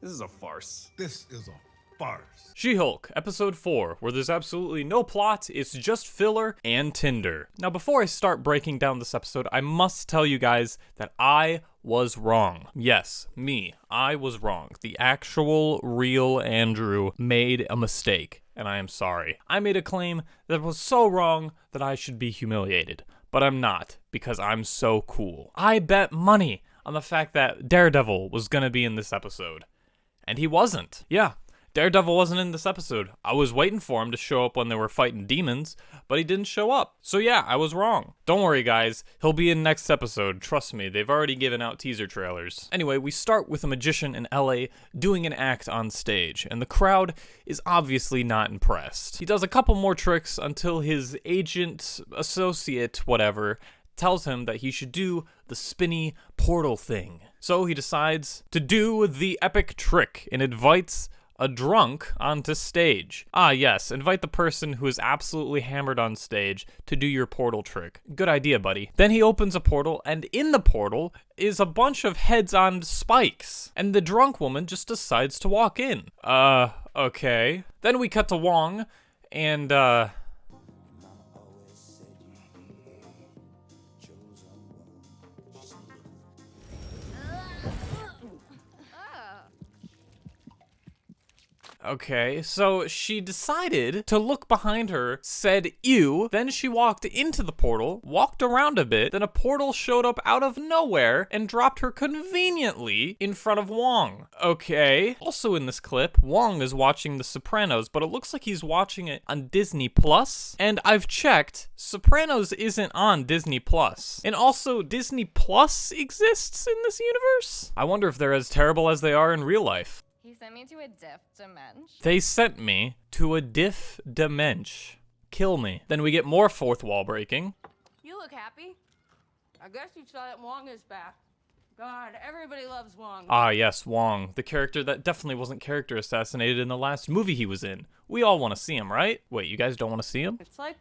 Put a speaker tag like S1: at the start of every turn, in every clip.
S1: This is a farce.
S2: This is a farce.
S1: She-Hulk, episode 4, where there's absolutely no plot, it's just filler and Tinder. Now before I start breaking down this episode, I must tell you guys that I was wrong. Yes, me. I was wrong. The actual, real Andrew made a mistake, and I am sorry. I made a claim that was so wrong that I should be humiliated, but I'm not, because I'm so cool. I bet money on the fact that Daredevil was gonna be in this episode, and he wasn't. Yeah. Daredevil wasn't in this episode. I was waiting for him to show up when they were fighting demons, but he didn't show up. So yeah, I was wrong. Don't worry guys, he'll be in next episode. Trust me, they've already given out teaser trailers. Anyway, we start with a magician in LA doing an act on stage, and the crowd is obviously not impressed. He does a couple more tricks until his agent, associate, whatever, tells him that he should do the spinny portal thing. So he decides to do the epic trick and invites a drunk onto stage. Ah yes, invite the person who is absolutely hammered on stage to do your portal trick. Good idea, buddy. Then he opens a portal, and in the portal is a bunch of heads on spikes. And the drunk woman just decides to walk in. Okay. Then we cut to Wong, and okay, so she decided to look behind her, said ew, then she walked into the portal, walked around a bit, then a portal showed up out of nowhere and dropped her conveniently in front of Wong. Okay. Also in this clip, Wong is watching The Sopranos, but it looks like he's watching it on Disney Plus, and I've checked, Sopranos isn't on Disney Plus. And also, Disney Plus exists in this universe? I wonder if they're as terrible as they are in real life.
S3: He sent me to a diff dimension.
S1: They sent me to a diff dimension. Kill me. Then we get more fourth wall breaking.
S4: You look happy. I guess you saw that Wong is back. God, everybody loves Wong.
S1: Ah yes, Wong, the character that definitely wasn't character assassinated in the last movie he was in. We all want to see him, right? Wait, you guys don't want to see him?
S4: It's like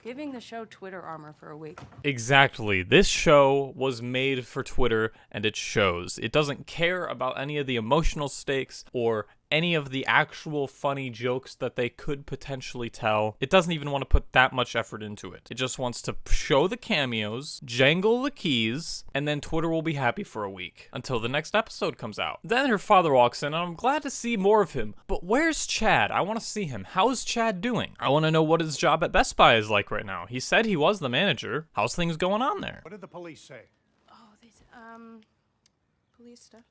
S4: giving the show Twitter armor for a week.
S1: Exactly. This show was made for Twitter, and it shows. It doesn't care about any of the emotional stakes or any of the actual funny jokes that they could potentially tell. It doesn't even want to put that much effort into it. It just wants to show the cameos, jangle the keys, and then Twitter will be happy for a week until the next episode comes out. Then her father walks in, and I'm glad to see more of him. But where's Chad? I want to see him. How's Chad doing? I want to know what his job at Best Buy is like right now. He said he was the manager. How's things going on there?
S5: What did the police say?
S4: Oh, police stuff.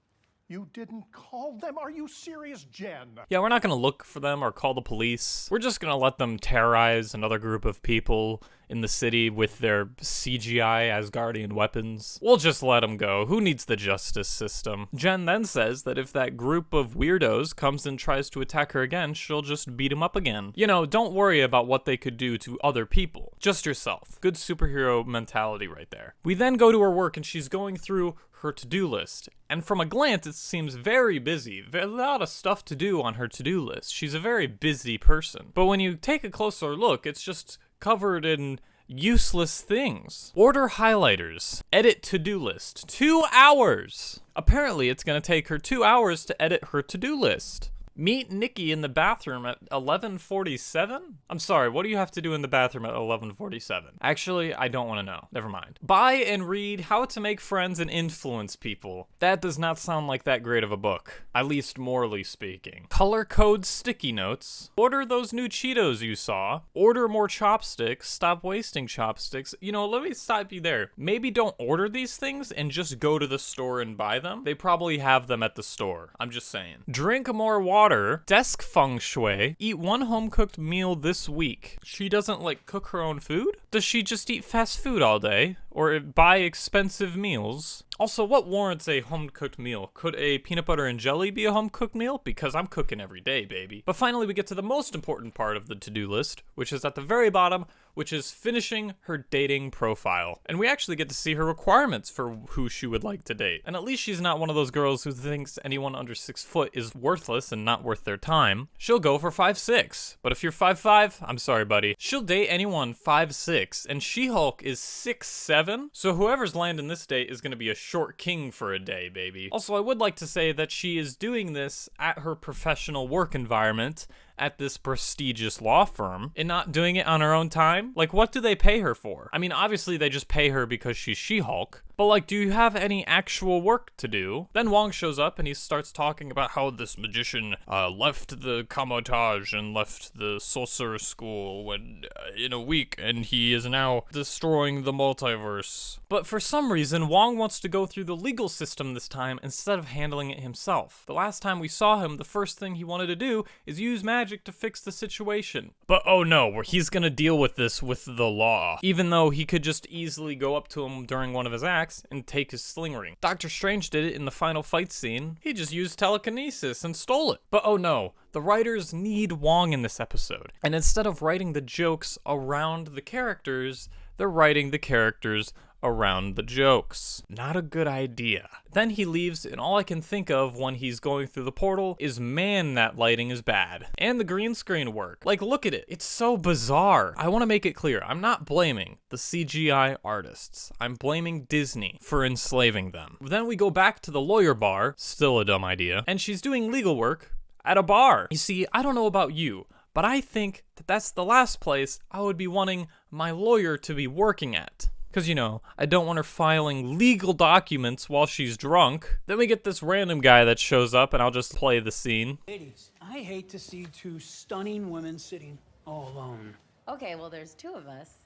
S5: You didn't call them? Are you serious, Jen?
S1: Yeah, we're not going to look for them or call the police. We're just going to let them terrorize another group of people in the city with their CGI Asgardian weapons. We'll just let them go. Who needs the justice system? Jen then says that if that group of weirdos comes and tries to attack her again, she'll just beat them up again. You know, don't worry about what they could do to other people. Just yourself. Good superhero mentality right there. We then go to her work, and she's going through her to-do list. And from a glance, it seems very busy. A lot of stuff to do on her to-do list. She's a very busy person. But when you take a closer look, it's just covered in useless things. Order highlighters. Edit to-do list. 2 hours! Apparently, it's gonna take her 2 hours to edit her to-do list. Meet Nikki in the bathroom at 11:47? I'm sorry, what do you have to do in the bathroom at 11:47? Actually, I don't want to know. Never mind. Buy and read How to Make Friends and Influence People. That does not sound like that great of a book, at least morally speaking. Color code sticky notes. Order those new Cheetos you saw. Order more chopsticks. Stop wasting chopsticks. You know, let me stop you there. Maybe don't order these things and just go to the store and buy them. They probably have them at the store. I'm just saying. Drink more water. Desk feng shui. Eat one home-cooked meal this week. She doesn't, like, cook her own food? Does she just eat fast food all day? Or buy expensive meals? Also, what warrants a home-cooked meal? Could a peanut butter and jelly be a home-cooked meal? Because I'm cooking every day, baby. But finally, we get to the most important part of the to-do list, which is at the very bottom, which is finishing her dating profile. And we actually get to see her requirements for who she would like to date. And at least she's not one of those girls who thinks anyone under 6 foot is worthless and not worth their time. She'll go for 5'6". But if you're 5'5", I'm sorry, buddy. She'll date anyone 5'6". 6'6", and She-Hulk is 6'7", so whoever's landing this date is going to be a short king for a day, baby. Also, I would like to say that she is doing this at her professional work environment at this prestigious law firm and not doing it on her own time. Like, what do they pay her for? I mean, obviously they just pay her because she's She-Hulk, but like, do you have any actual work to do? Then Wong shows up and he starts talking about how this magician left the Kamotage and left the Sorcerer School when, in a week, and he is now destroying the multiverse. But for some reason, Wong wants to go through the legal system this time instead of handling it himself. The last time we saw him, the first thing he wanted to do is use magic to fix the situation. But oh no, he's gonna deal with this with the law, even though he could just easily go up to him during one of his acts and take his sling ring. Doctor Strange did it in the final fight scene. He just used telekinesis and stole it. But oh no, the writers need Wong in this episode. And instead of writing the jokes around the characters, they're writing the characters around the jokes. Not a good idea. Then he leaves, and all I can think of when he's going through the portal is, man, that lighting is bad. And the green screen work. Like, look at it. It's so bizarre. I want to make it clear, I'm not blaming the CGI artists. I'm blaming Disney for enslaving them. Then we go back to the lawyer bar, still a dumb idea, and she's doing legal work at a bar. You see, I don't know about you, but I think that that's the last place I would be wanting my lawyer to be working at. Because, you know, I don't want her filing legal documents while she's drunk. Then we get this random guy that shows up, and I'll just play the scene.
S2: Ladies, I hate to see two stunning women sitting all alone.
S6: Okay, well, there's two of us,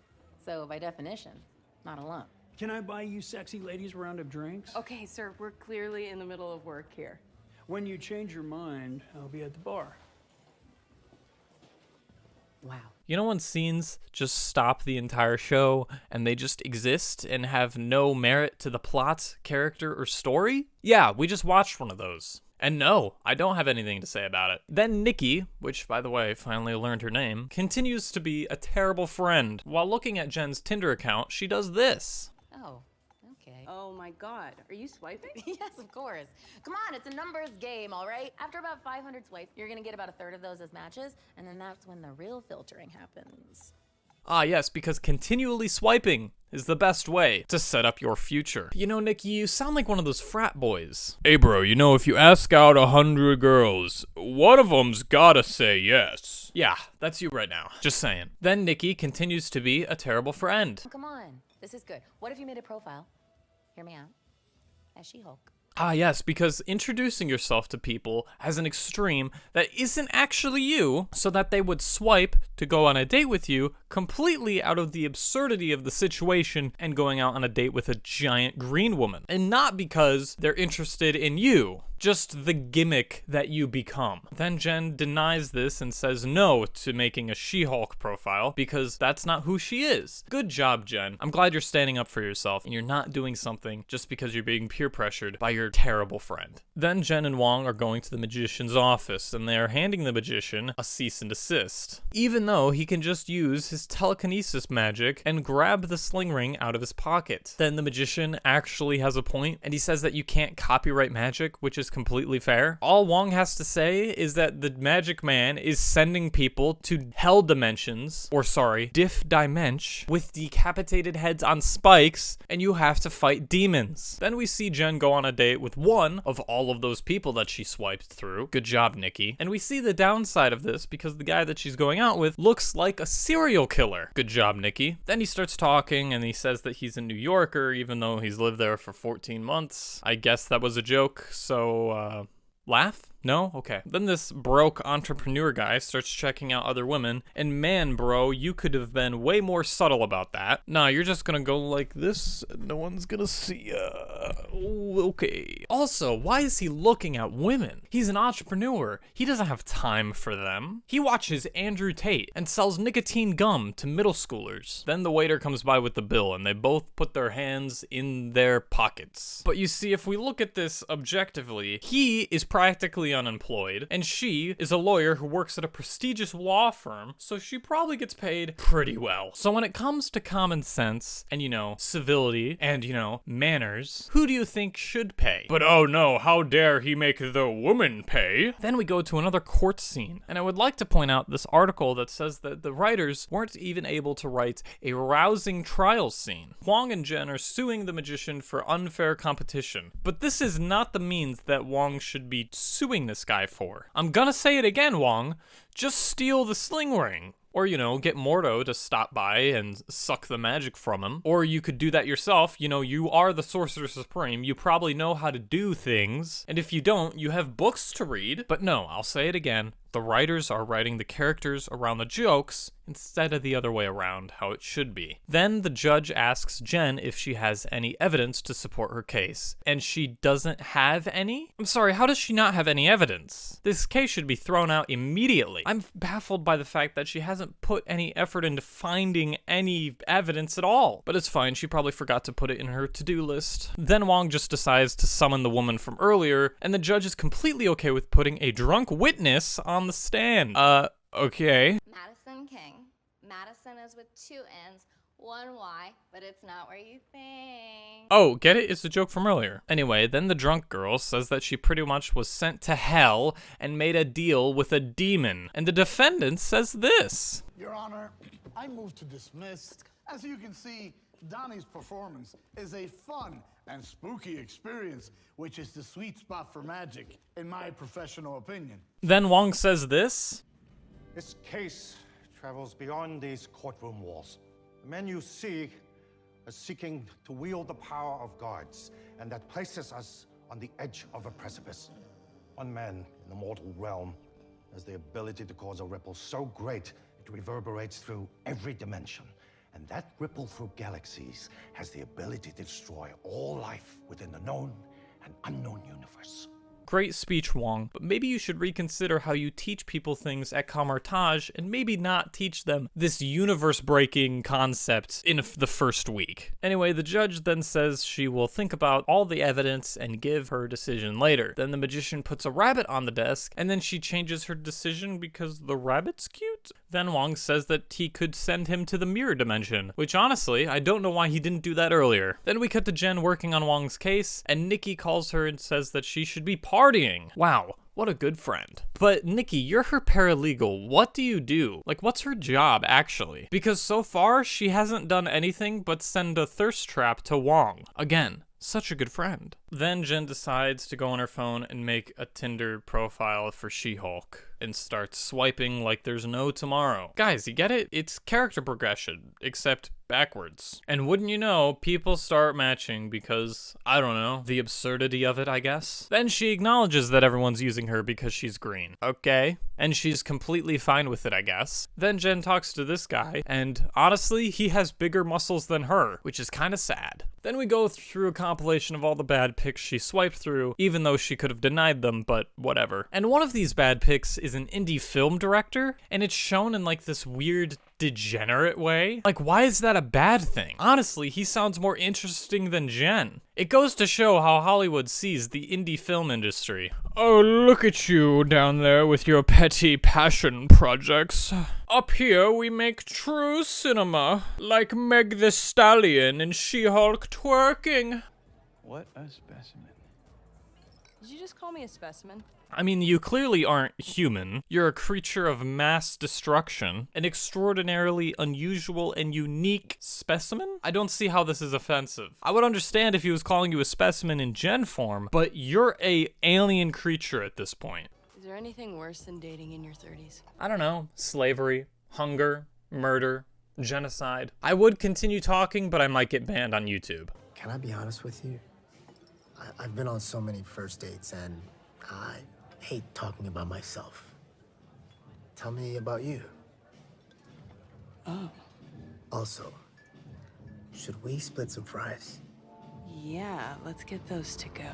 S6: so by definition, not alone.
S2: Can I buy you sexy ladies a round of drinks?
S4: Okay, sir, we're clearly in the middle of work here.
S2: When you change your mind, I'll be at the bar.
S6: Wow.
S1: You know when scenes just stop the entire show and they just exist and have no merit to the plot, character, or story? Yeah, we just watched one of those. And no, I don't have anything to say about it. Then Nikki, which by the way, finally learned her name, continues to be a terrible friend. While looking at Jen's Tinder account, she does this.
S6: Oh, okay.
S4: Oh my god, are you swiping?
S6: Yes, of course. Come on, it's a numbers game, all right? After about 500 swipes, you're gonna get about a third of those as matches, and then that's when the real filtering happens.
S1: Ah yes, because continually swiping is the best way to set up your future. You know, Nikki, you sound like one of those frat boys. Hey bro, you know, if you ask out 100 girls, one of them's gotta say yes. Yeah, that's you right now. Just saying. Then Nikki continues to be a terrible friend.
S6: Oh, come on, this is good. What if you made a profile? Hear me out. As She-Hulk.
S1: Ah yes, because introducing yourself to people as an extreme that isn't actually you, so that they would swipe to go on a date with you completely out of the absurdity of the situation and going out on a date with a giant green woman. And not because they're interested in you, just the gimmick that you become. Then Jen denies this and says no to making a She-Hulk profile because that's not who she is. Good job, Jen. I'm glad you're standing up for yourself and you're not doing something just because you're being peer pressured by your terrible friend. Then Jen and Wong are going to the magician's office and they are handing the magician a cease and desist, even though he can just use his telekinesis magic and grab the sling ring out of his pocket. Then the magician actually has a point and he says that you can't copyright magic, which is completely fair. All Wong has to say is that the magic man is sending people to hell dimensions, or sorry, diff dimension, with decapitated heads on spikes, and you have to fight demons. Then we see Jen go on a date with one of all of those people that she swiped through. Good job, Nikki. And we see the downside of this because the guy that she's going out with looks like a serial killer. Good job, Nikki. Then he starts talking and he says that he's a New Yorker even though he's lived there for 14 months. I guess that was a joke, so laugh? No? Okay. Then this broke entrepreneur guy starts checking out other women, and man, bro, you could have been way more subtle about that. Nah, you're just gonna go like this, and no one's gonna see ya. Okay. Also, why is he looking at women? He's an entrepreneur. He doesn't have time for them. He watches Andrew Tate and sells nicotine gum to middle schoolers. Then the waiter comes by with the bill, and they both put their hands in their pockets. But you see, if we look at this objectively, he is practically unemployed, and she is a lawyer who works at a prestigious law firm, so she probably gets paid pretty well. So when it comes to common sense and, civility and, manners, who do you think should pay? But oh no, how dare he make the woman pay? Then we go to another court scene, and I would like to point out this article that says that the writers weren't even able to write a rousing trial scene. Wong and Jen are suing the magician for unfair competition, but this is not the means that Wong should be suing this guy for. I'm gonna say it again, Wong. Just steal the sling ring. Or, get Mordo to stop by and suck the magic from him. Or you could do that yourself. You are the Sorcerer Supreme. You probably know how to do things. And if you don't, you have books to read. But no, I'll say it again. The writers are writing the characters around the jokes instead of the other way around, how it should be. Then the judge asks Jen if she has any evidence to support her case. And she doesn't have any? I'm sorry, how does she not have any evidence? This case should be thrown out immediately. I'm baffled by the fact that she hasn't put any effort into finding any evidence at all. But it's fine, she probably forgot to put it in her to-do list. Then Wong just decides to summon the woman from earlier, and the judge is completely okay with putting a drunk witness on the stand. Okay.
S3: Madison King. Madison is with 2 N's, 1 Y, but it's not where you think.
S1: Oh, get it? It's a joke from earlier. Anyway, then the drunk girl says that she pretty much was sent to hell and made a deal with a demon. And the defendant says this.
S7: Your Honor, I move to dismiss. As you can see, Donnie's performance is a fun and spooky experience, which is the sweet spot for magic, in my professional opinion.
S1: Then Wong says this.
S8: This case travels beyond these courtroom walls. The men you see are seeking to wield the power of gods, and that places us on the edge of a precipice. One man in the mortal realm has the ability to cause a ripple so great it reverberates through every dimension. And that ripple through galaxies has the ability to destroy all life within the known and unknown universe.
S1: Great speech, Wong, but maybe you should reconsider how you teach people things at Kamar-Taj and maybe not teach them this universe-breaking concept in the first week. Anyway, the judge then says she will think about all the evidence and give her decision later. Then the magician puts a rabbit on the desk, and then she changes her decision because the rabbit's cute? Then Wong says that he could send him to the mirror dimension, which honestly, I don't know why he didn't do that earlier. Then we cut to Jen working on Wong's case, and Nikki calls her and says that she should be partying. Wow. What a good friend. But Nikki, you're her paralegal. What do you do? Like, what's her job, actually? Because so far, she hasn't done anything but send a thirst trap to Wong. Again, such a good friend. Then Jen decides to go on her phone and make a Tinder profile for She-Hulk and starts swiping like there's no tomorrow. Guys, you get it? It's character progression, except backwards. And wouldn't you know, people start matching because, I don't know, the absurdity of it, I guess. Then she acknowledges that everyone's using her because she's green. Okay. And she's completely fine with it, I guess. Then Jen talks to this guy, and honestly, he has bigger muscles than her, which is kind of sad. Then we go through a compilation of all the bad pics she swiped through, even though she could have denied them, but whatever. And one of these bad pics is an indie film director, and it's shown in like this weird degenerate way. Like, why is that a bad thing? Honestly, he sounds more interesting than Jen. It goes to show how Hollywood sees the indie film industry. Oh, look at you down there with your petty passion projects. Up here, we make true cinema, like Meg the Stallion and She-Hulk twerking.
S2: What a specimen.
S4: Did you just call me a specimen?
S1: I mean, you clearly aren't human. You're a creature of mass destruction. An extraordinarily unusual and unique specimen? I don't see how this is offensive. I would understand if he was calling you a specimen in Gen form, but you're a alien creature at this point.
S4: Is there anything worse than dating in your 30s?
S1: I don't know. Slavery, hunger, murder, genocide. I would continue talking, but I might get banned on YouTube.
S9: Can I be honest with you? I've been on so many first dates, and I hate talking about myself. Tell me about you.
S4: Oh.
S9: Also, should we split some fries?
S4: Yeah, let's get those to go.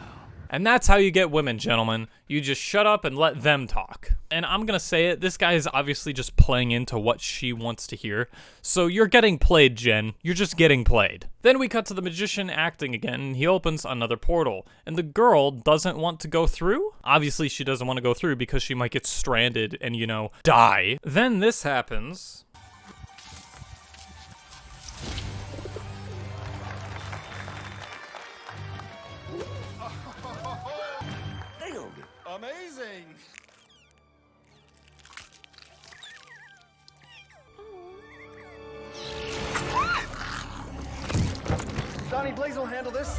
S1: And that's how you get women, gentlemen. You just shut up and let them talk. And I'm gonna say it, this guy is obviously just playing into what she wants to hear. So you're getting played, Jen. You're just getting played. Then we cut to the magician acting again, and he opens another portal. And the girl doesn't want to go through? Obviously she doesn't want to go through because she might get stranded and, you know, die. Then this happens.
S7: Amazing!
S9: Donnie Blaze will handle this.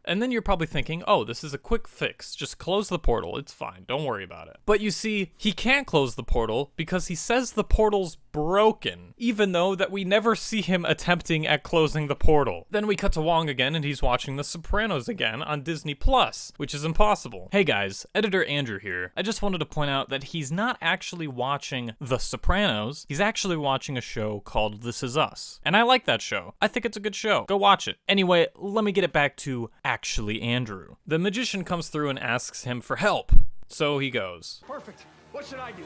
S1: And then you're probably thinking, oh, this is a quick fix. Just close the portal. It's fine. Don't worry about it. But you see, he can't close the portal because he says the portal's broken, even though that we never see him attempting at closing the portal. Then we cut to Wong again, and he's watching The Sopranos again on Disney Plus, which is impossible. Hey guys, editor Andrew here. I just wanted to point out that he's not actually watching The Sopranos. He's actually watching a show called This Is Us. And I like that show. I think it's a good show. Go watch it. Anyway, let me get it back to actually Andrew. The magician comes through and asks him for help. So he goes.
S2: Perfect. What should I do?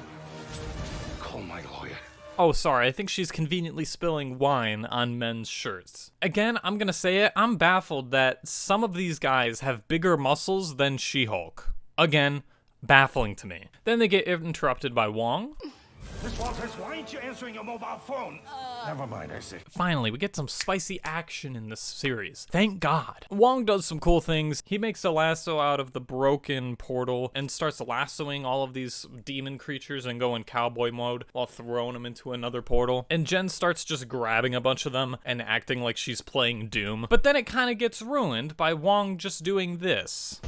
S8: Call my lawyer.
S1: Oh, sorry, I think she's conveniently spilling wine on men's shirts. Again, I'm gonna say it, I'm baffled that some of these guys have bigger muscles than She-Hulk. Again, baffling to me. Then they get interrupted by Wong.
S8: Miss Walters, why aren't you answering your mobile phone? Never mind, I see.
S1: Finally, we get some spicy action in this series. Thank God. Wong does some cool things. He makes a lasso out of the broken portal and starts lassoing all of these demon creatures and go in cowboy mode while throwing them into another portal. And Jen starts just grabbing a bunch of them and acting like she's playing Doom. But then it kind of gets ruined by Wong just doing this.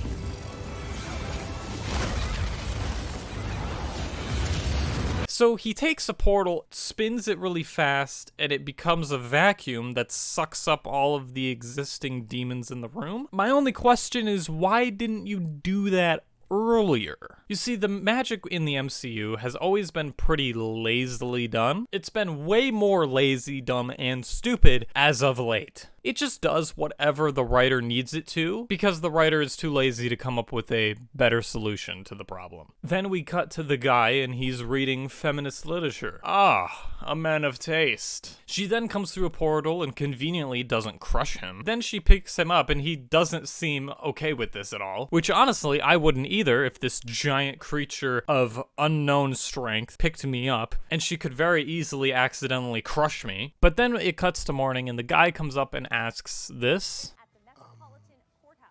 S1: So he takes a portal, spins it really fast, and it becomes a vacuum that sucks up all of the existing demons in the room. My only question is, why didn't you do that earlier? You see, the magic in the MCU has always been pretty lazily done. It's been way more lazy, dumb, and stupid as of late. It just does whatever the writer needs it to, because the writer is too lazy to come up with a better solution to the problem. Then we cut to the guy, and he's reading feminist literature. Ah, a man of taste. She then comes through a portal and conveniently doesn't crush him. Then she picks him up, and he doesn't seem okay with this at all, which honestly, I wouldn't either if this giant creature of unknown strength picked me up, and she could very easily accidentally crush me. But then it cuts to morning, and the guy comes up and asks this.
S4: At the Metropolitan Courthouse.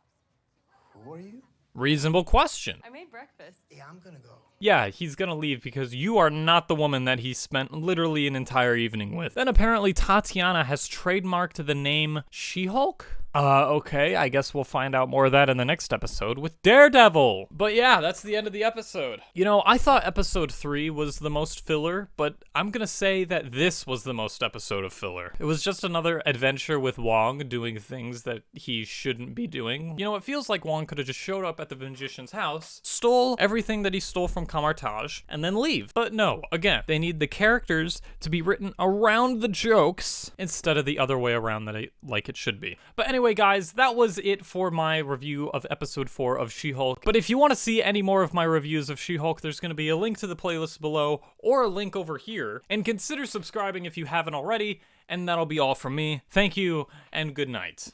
S9: Who are you?
S1: Reasonable question.
S4: I made breakfast.
S9: Yeah, I'm gonna go.
S1: Yeah, he's gonna leave because you are not the woman that he spent literally an entire evening with. Then apparently Tatiana has trademarked the name She-Hulk? Okay, I guess we'll find out more of that in the next episode with Daredevil. But yeah, that's the end of the episode. You know, I thought episode 3 was the most filler, but I'm gonna say that this was the most episode of filler. It was just another adventure with Wong doing things that he shouldn't be doing. You know, it feels like Wong could have just showed up at the magician's house, stole everything that he stole from Kamar-Taj, and then leave. But no, again, they need the characters to be written around the jokes instead of the other way around like it should be. But anyway, guys, that was it for my review of episode 4 of She-Hulk. But if you want to see any more of my reviews of She-Hulk, there's going to be a link to the playlist below or a link over here. And consider subscribing if you haven't already. And that'll be all from me. Thank you, and good night.